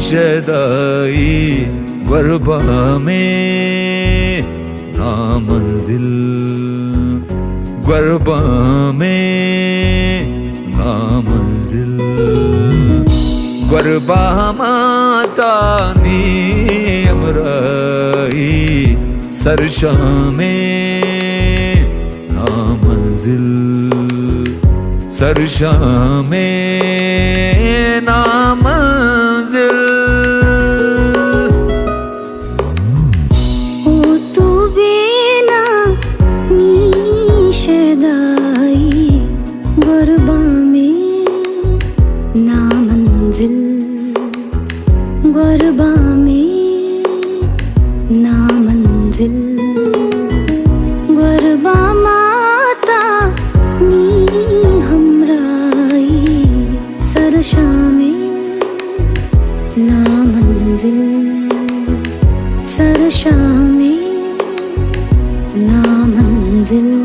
Shaddai गुरबा में नामंजिल, गुरबा में नामंजिल। गुरबा माता नी अमराई सरशा में नामंजिल, सरशा में नामंजिल। ओ तू बेना नी शदाई गुरबा में नामंजिल, गुरबा में नामंजिल। गुरबा माता नी हमराई सरशा में नामंजिल, सरशा में नामंजिल।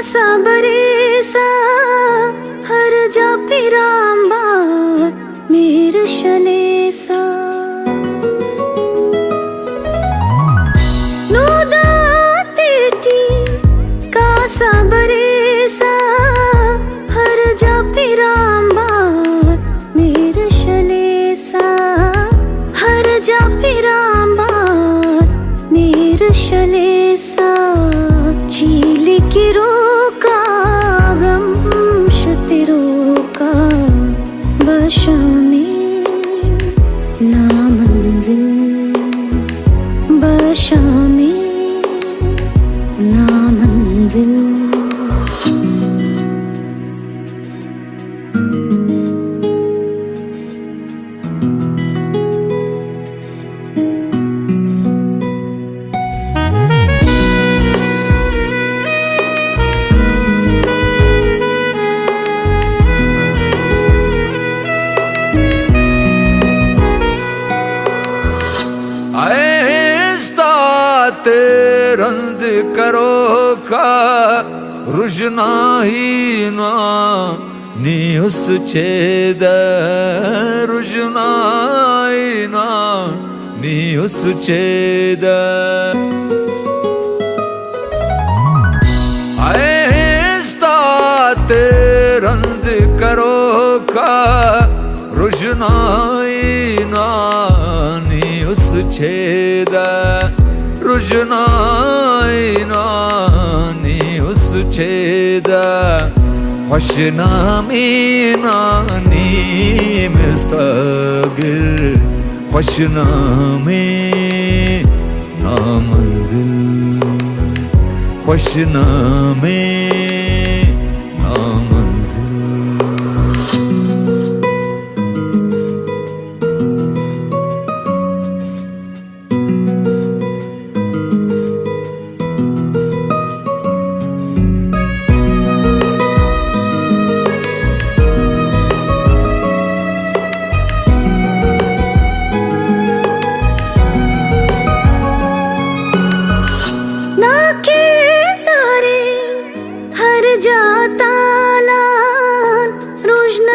सबरेसा हर जा पिरांबार मेर शलेसा। नोदा तेटी का सबरेसा हर जा पिरांबार मेर शलेसा, हर जा पिरांबार मेर शलेसा। चील की रोका ब्रह्मश तिरोका बशा में नामंजिल, बशा में नामंजिल। रंद करो का रुजनाही ना नी उस छेद, रुजनाही ना नी उस छेद। आस्ते रंद करो का रुजनाही ना नी उस छेद, रुजनाई नानी उस छेदा। खुशनामी नानी मुस्तगिर, खुशनामी नामंजिल, खुशनामी नामंजिल।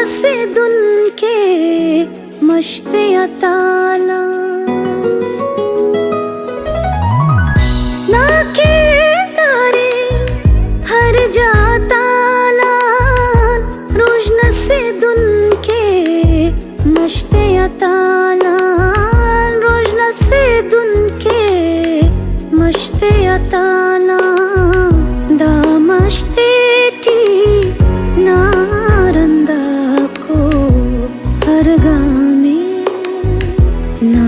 से दुन के मश्ते अताला ना के तारे हर जाताला रोशन से दुन के मश्ते अताला, रोशन से दुन के मश्ते अताला। दामश्ते टी नारंदा को हर गामे ना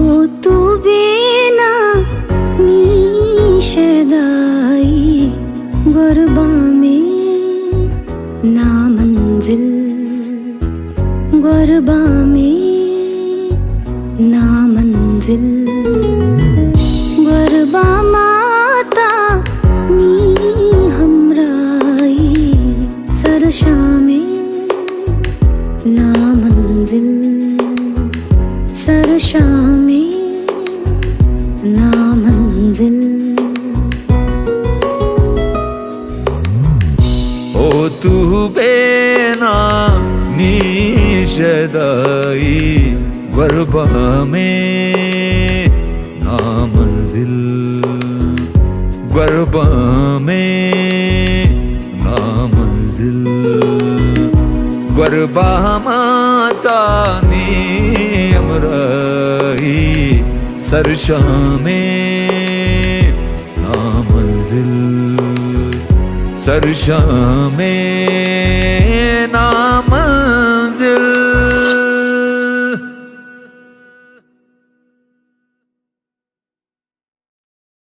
ओ तू बिना निशदाई गुरबा में ना मंजिल गुरबा में ना मंजिल गुरबा माता नी हमराई सरशा में ना मंजिल सरशा में ना मंजिल ओ तू बेना निशदाई गुरबा में नामंजिल गुरबा में नामंजिल गुरबा माता नी अमराई सरशा में नामंजिल सरशा में